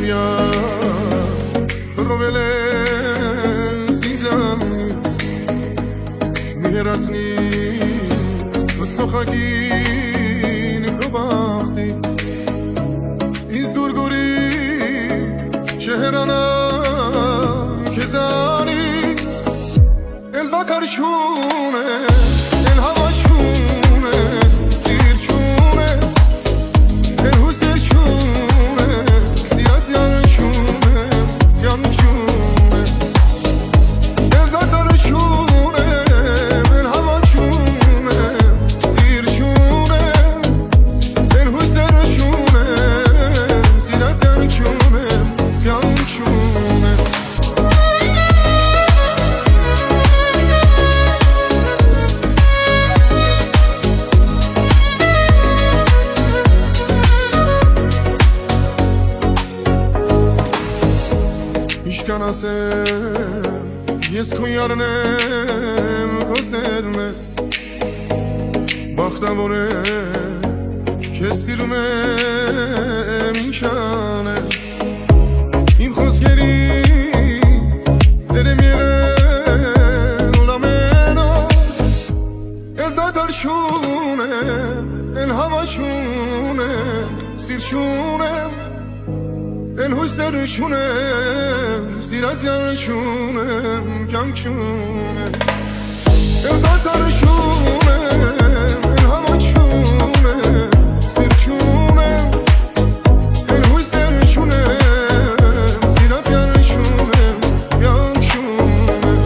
Ջրեմյա խռովել ես ինձանից մի հեռացնի սոխակին քո բախտից ինձ գուրգուրի շհերանամ քեզանից էլ դակար չուն է էլ հավա չուն է սիր չուն է էլ հուսեր չուն է սիրած յան չուն է յան չուն է էլ դակար չուն է էլ հավա չուն է սիր չուն է էլ հուսեր չուն է սիրած յան չուն է յան չուն է Ինչքան ասեմ, ես քո յարն եմ, քո սերն է Բախտավոր եմ, քեզ սիրում եմ, ինչ անեմ Իմ խոսքերի դեր եմ եղել ամեն օր Էլ դադար չունեմ, էլ հավա չունեմ, սիր չունեմ Էլ հույսեր չունեմ, սիրած յան չունեմ, կյանք չունեմ Էլ դադար չունեմ, էլ հավա չունեմ, սիր չունեմ Էլ հույսեր չունեմ, սիրած յան չունեմ, կյանք չունեմ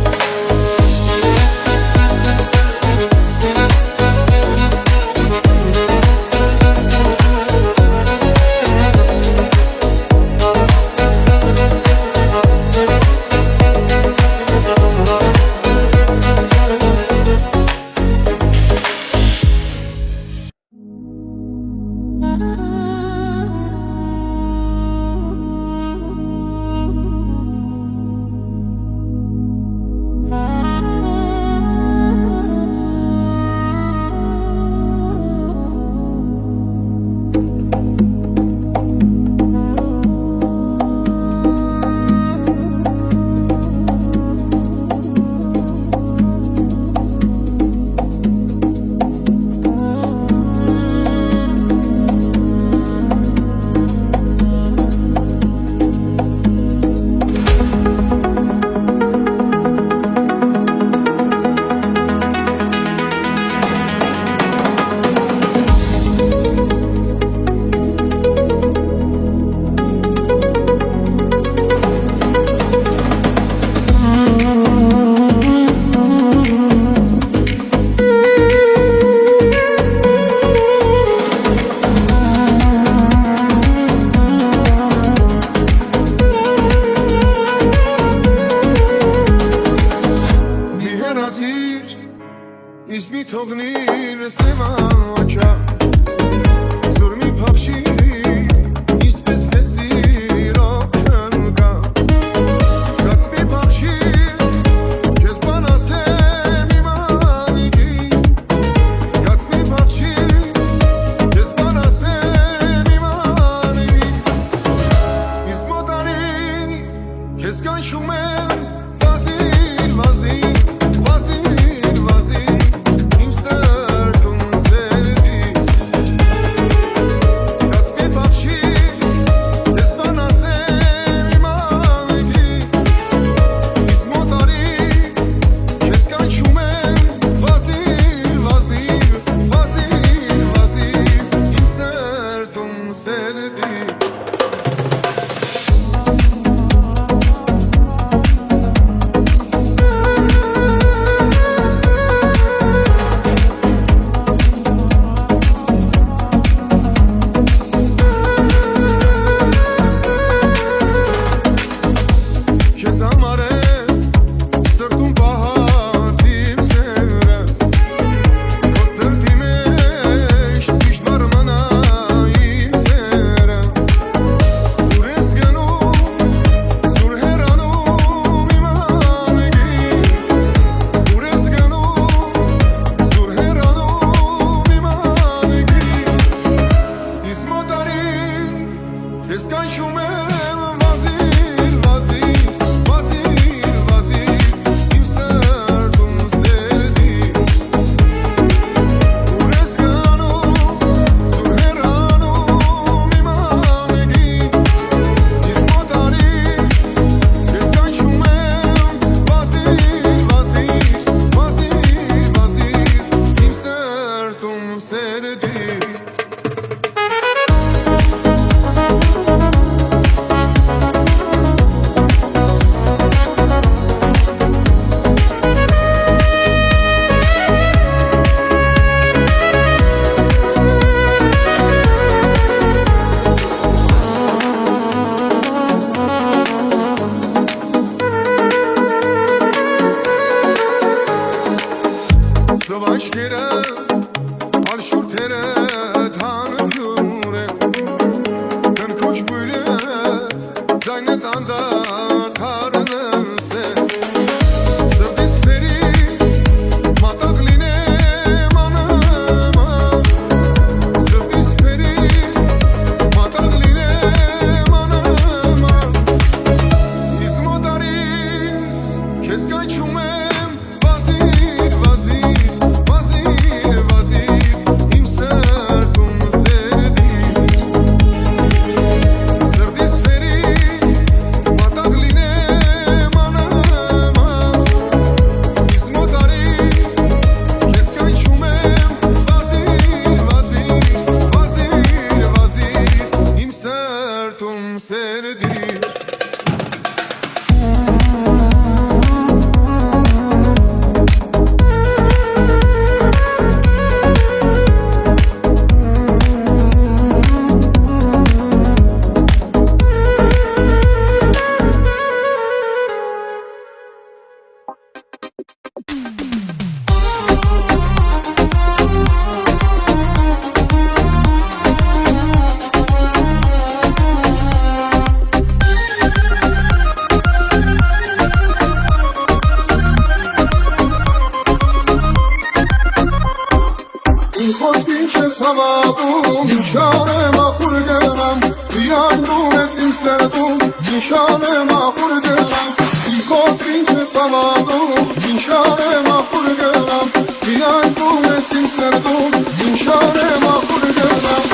սիրտում Ինչան եմ ախուր գնամ Իայնում ես իմ սերտում Ինչան եմ ախուր գնամ Իմ խոսք ինչ ես համադում Ինչան եմ ախուր գնամ Իայնում ես իմ սերտում Ինչան եմ ախուր գնամ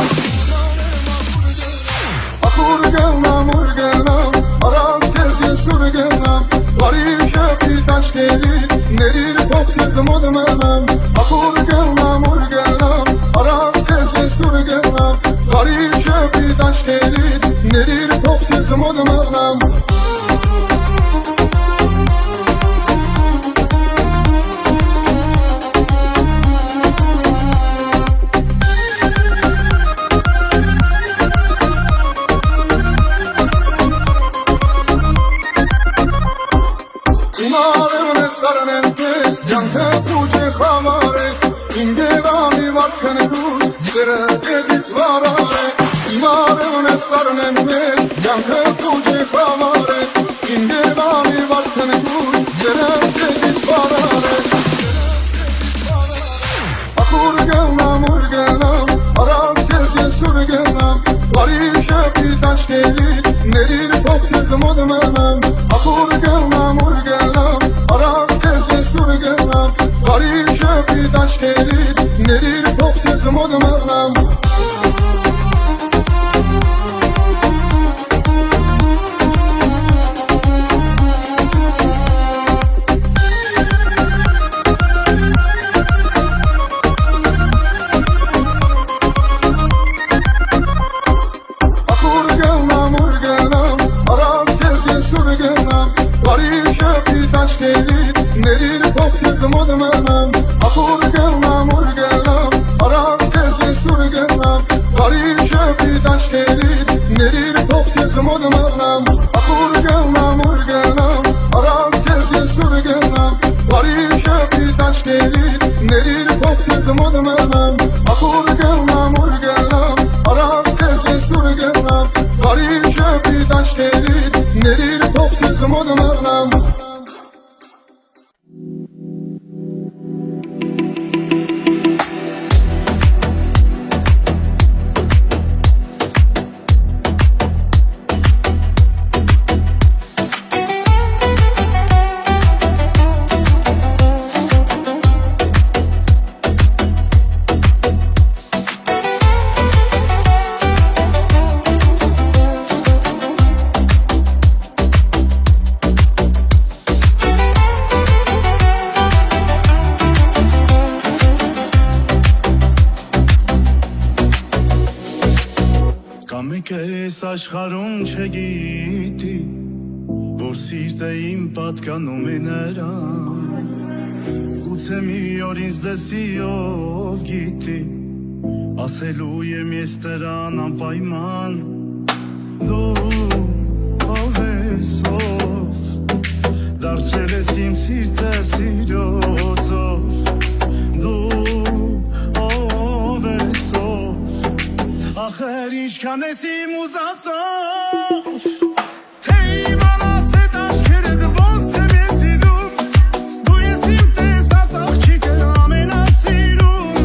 Ախուր գնամ, ուր գնամ Առանց քեզ ես ուր գնամ Բարի շապիտ աչքերիդ Ներիր թող քեզ մոտ մնամ Ախուր գնամ, ուր գնամ Առանց քեզ ես ուր գնամ Բարի շապիտ աչքերիդ Ներիր թող քեզ մոտ մնամ Yanka kuce xamare İngevami vakkane dur Sere edis varare İmarevne sarnem ve Yanka kuce xamare İngevami vakkane dur Sere edis varare Akur gelnam ur gelnam Araz kez sur gelnam Varişe bir taş gelir Nerir tok kızım odmenam Akur gelnam ur gelnam Araz sur gelnam Varişe bir taş gelir Nerir tok kızım odmenam Akur gelnam ur gelnam Araz kez sur gelnam Varişe bir taş gelir Nerir tok kızım odmenam Akur gelnam ur gelnam Araz kez sur gelnam Varişe bir taş gelir Nerir tok kızım odmenam Akur gelnam ur gelnam Araz kez sur gelnam Varişe bir taş gelir Nerir tok kızım odmenam Akur gelnam ur gelnam Araz kez sur gelnam Varişe bir taş gelir Nerir tok kızım odmenam Ես աշխարհում չգիտի որ սիրտը իմ պատկանում է նրան Գուցե մի օր ինձ դեսի ով գիտի ասելու եմ ես դրան անպայման Դու ով ես ով դարձրել ես իմ սիրտը սիրոցով Դու ով ես ով Ախր ինչքան ես իմ ուզածով Թե իմանաս էդ աչքերդ ոնց եմ ես սիրում Դու ես իմ տեսած աղջիկը ամենասիրում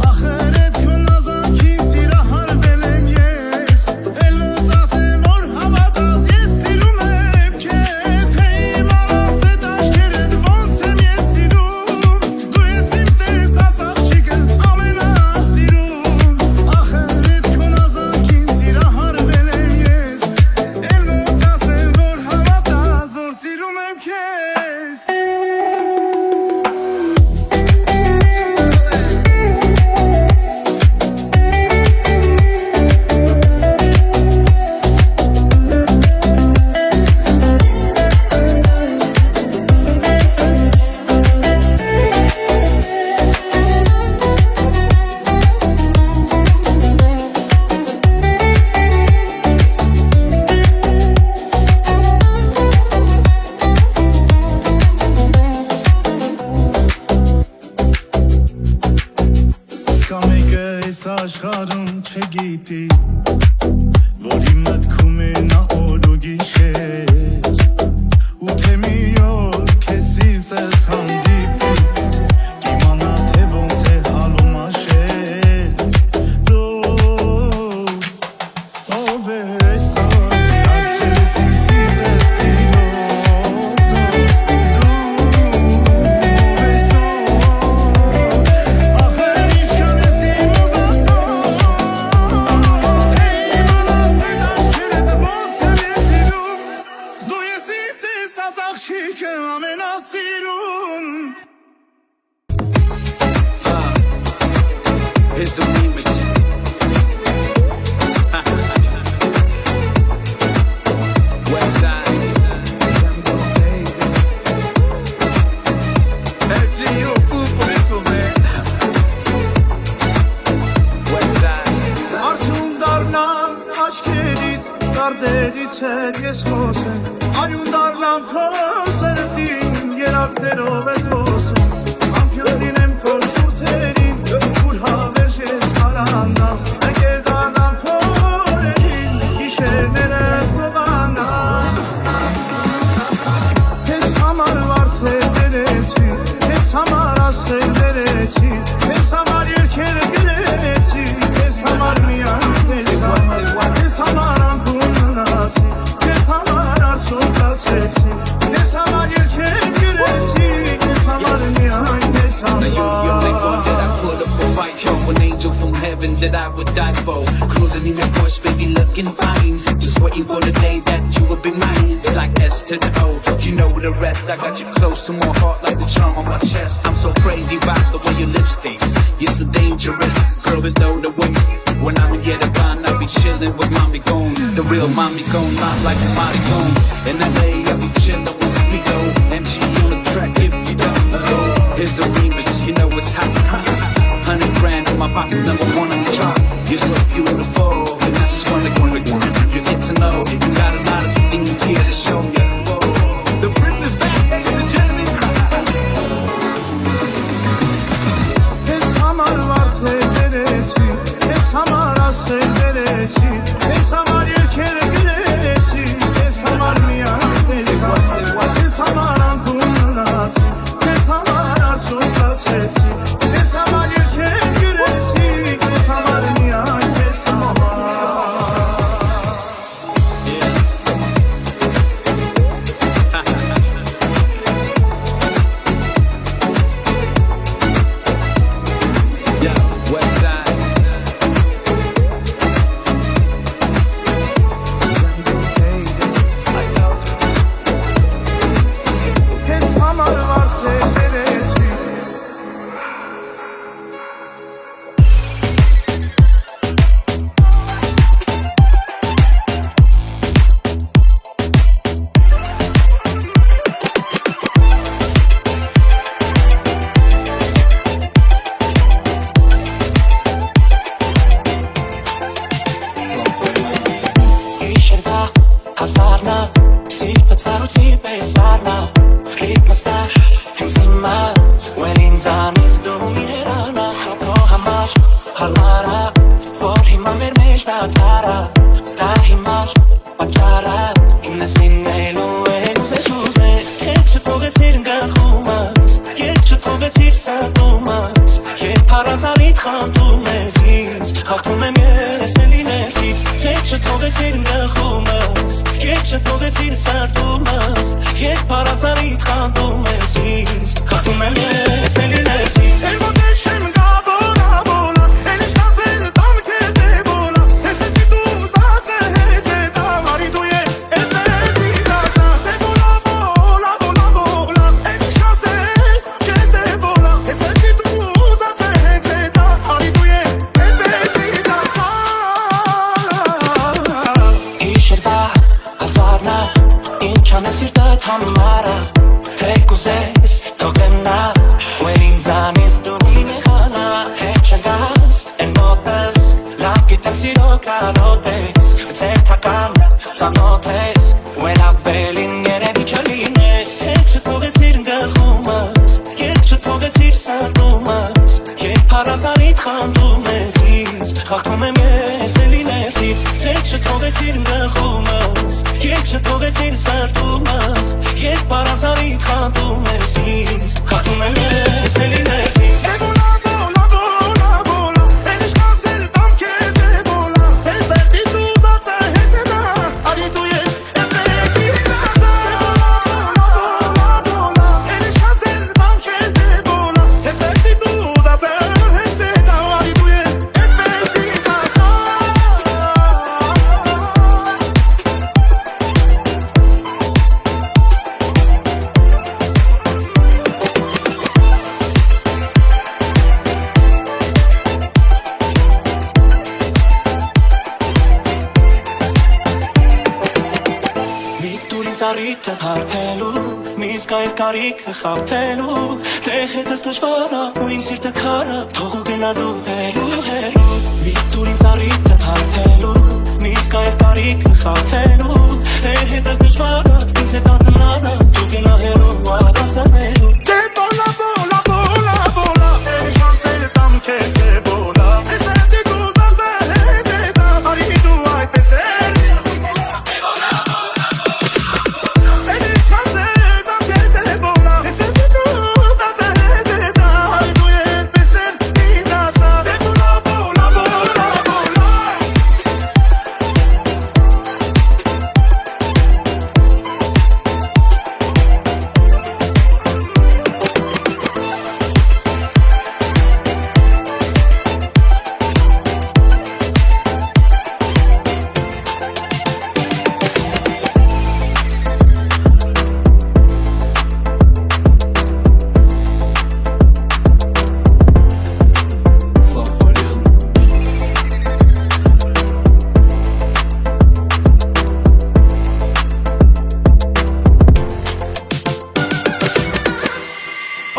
Ախր էդ քո նազանքին սիրահարվել եմ ես Էլ ոնց ասեմ որ հավատաս ես սիրում եմ քեզ Թե իմանաս էդ աչքերդ ոնց եմ ես սիրում Դու ես իմ տեսած աղջիկը ամենասիրում Ախր աշխարհում չգիտի որ իմ մտքում է նա օր ու գիշեր ու թե մի օր քեզ սիրտս հանդիպի կիմանա թե ոնց է հալում աշել դու Արտերից հետ ես խոսեմ Արյուն դառնամ քո սրտին Երակներով է խոսեմ Ամփյոլ լինեմ քո շուրթերին Ուր հավերժ ես կարանամ Եկեր դառնամ քո օրերին Գիշերները փողանամ Քեզ համար վարդեր բերեցի Քեզ համար աստղեր բերեցի Քեզ համար երգեր գրեցի Քեզ համար միայն Քեզ համար անկում մնացի Քեզ համար արցունքացեցի Քեզ համար երգեր գրեցի Քեզ համար միայն քեզ Now you the only one that I put up a fight Yo, an angel from heaven that I would die for Cruising in your Porsche, baby, looking fine Just waiting for the day that you will be mine It's like S to the O, you know the rest I got you close to my heart like the charm on my chest I'm so crazy about the way your lips taste You're so dangerous, girl below the waist When I'm in Yerevan, I be chillin' with mommy gone The real mommy gone, not like the Molly gone In LA, I be chillin' with Speedo MG on the track if you don't know Here's the remix, you know it's hot 100 grand in my pocket, number one on the chart You're so beautiful, and I just wanna you get to know You got a lot of things here to show ya The prince is back, ladies and gentlemen Քեզ համար վարդեր բերեցի Քեզ համար աստղեր բերեցի Քեզ համար երգեր գրեցի Քեզ համար միայն Քեզ համար անկում մնացի Քեզ համար արցունքացեցի Քեզ համար երգեր գրեցի Քեզ համար միայն քեզ համար Yeah, West Side Քեզ համար վարդեր բերեցի Իշերվա հազարնա Սիրտը ծարուցի պես արնա Ռիթմս նա հենց հիմա When ինձանից դու մի հերանա Քո համար հարմարա Որ հիմա մեր մեջ դատարա Ստա հիմար պատճառա Ինձ լինելու ես ես ուզես Եկ չթողեցիր ընկախումս Եկ չթողեցիր սարդումս Եկ պարազալիտ խանդում ես ինձ Հաղթում եմ ես էլի ներսից Եկ չթողեցիր ընկախումս Եկ չթողեցիր սարդումս Եկ պարազալիտ խանդում ես ինձ Հաղթում եմ ես էլի ներսից Էլ ոտեր չեմ գա բոլա բոլա Էլ ինչ կասել տամ քեզ դե բոլա Ես էդի դու ուզած է հեծ է տավարի դու է Էդպես իդասա դե բոլա բոլա բոլա բոլա Էլ ինչ կասել քեզ դե բոլա Ես էդի դու ուզած է հեծ է տավարի դու է Էդպես իդասա Իշերվա հազարնա Ինչ անեմ սիրտդ համարա Թե կուզես թողենա Որ ինձանից դու մի նեղանա Հետ չգաս են մոպես Լավ գիտեմ սիրո կարոտ ես Ձերթական սանոտ ես Որ ավելին երևի չլինես Եկ չթողեցիր ընկախումս Եկ չթողեցիր սարդումս Եկ պարազալիտ խանդում ես ինձ Հաղթում եմ ես էլի ներսից Եկ չթողեցիր ընկախումս Եկ չթողեցիր սարդումս Եկ պարազալիտ խանդում ես ինձ Հաղթում եմ ես էլի ներսից Դե բոլա բոլա բոլա բոլա Էլ ինչ կասել տամ քեզ դե բոլա Ես էդի դու ուզած է հեծ է տավարի դու է Էդպես իդասա Դե բոլա բոլա բոլա Էլ ինչ կասել տամ քեզ դե բոլա Ես էդի դու ուզած է հեծ է տավարի դու է Էդպես իդասա Զարիթը հարթելու Միս կայր կարիքը խապելու Թե հետս դժվարա ու իմ սիրտը քարը Թողու գնա դու հերու հերու Մի տուր ինձ զարիթը հարթելու Միս կայր կարիքը կարիք խախտելու Թե հետս դժվարը, ինձ հետ անհնարը Դու գնահելու, առանց կրվելու Դե բոլա, բոլա, բոլա, բոլա Է շանսերը տամ քեզ դե բոլա Ես հետի դու զարզել հետ է դա Արի դու այդպես էր Էդի շանսերը տամ քեզ դե բոլա Ես հետի դու զարզել հետ է դա Արի դու այդպես էր ինձ ասա Դե բոլա, բոլա, բոլա, բոլա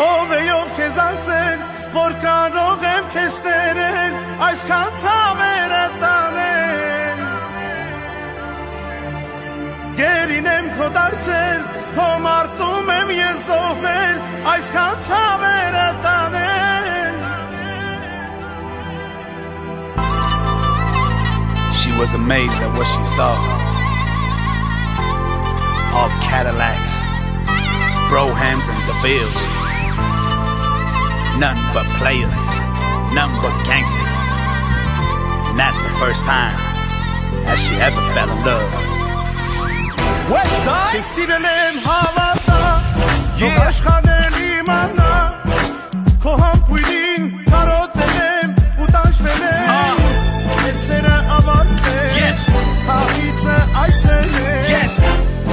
Ով է ով քեզ ասել, որ կարող եմ քեզ ներել, այսքան ցավերը տանել Գերին եմ քո դարձել, քո մարդում եմ ես զոհվել, այսքան ցավերը տանել She was amazed at what she saw. All Cadillacs, Brohams and DeVilles. Nothing but players, nothing but gangsters. And that's the first time that she ever fell in love. Սիրել եմ հավատա, և աշխանել իմանա Քո համբույրին կարոտել եմ ու տանջվել եմ Եվ սերը ավարտվեց, հավիցը այցելեց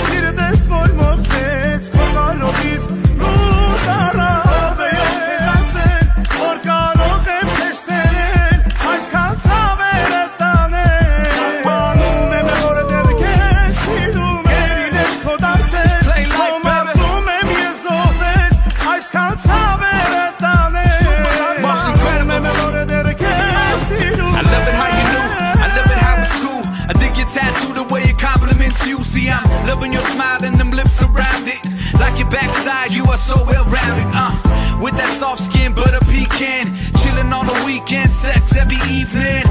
Սիրտս որ մոխվեց, քո կարոտից լուտ առա Ով է ով քեզ ասել, որ կարող եմ քեզ ներել Այսքան ցավերը տանել Անում եմ որ դեռ քեզ սիրում Գերին եմ քո դարձել, քո մարդում եմ ես զոհվել Այսքան ցավերը տանել Անում եմ որ դեռ քեզ սիրում I love it how you knew, I love it how it's cool I dig your tattoo the way it compliments you See I'm loving your smile and them lips around it Like your backside, you are so well-rounded With that soft skin but a pecan Chilling on the weekend, sex every evening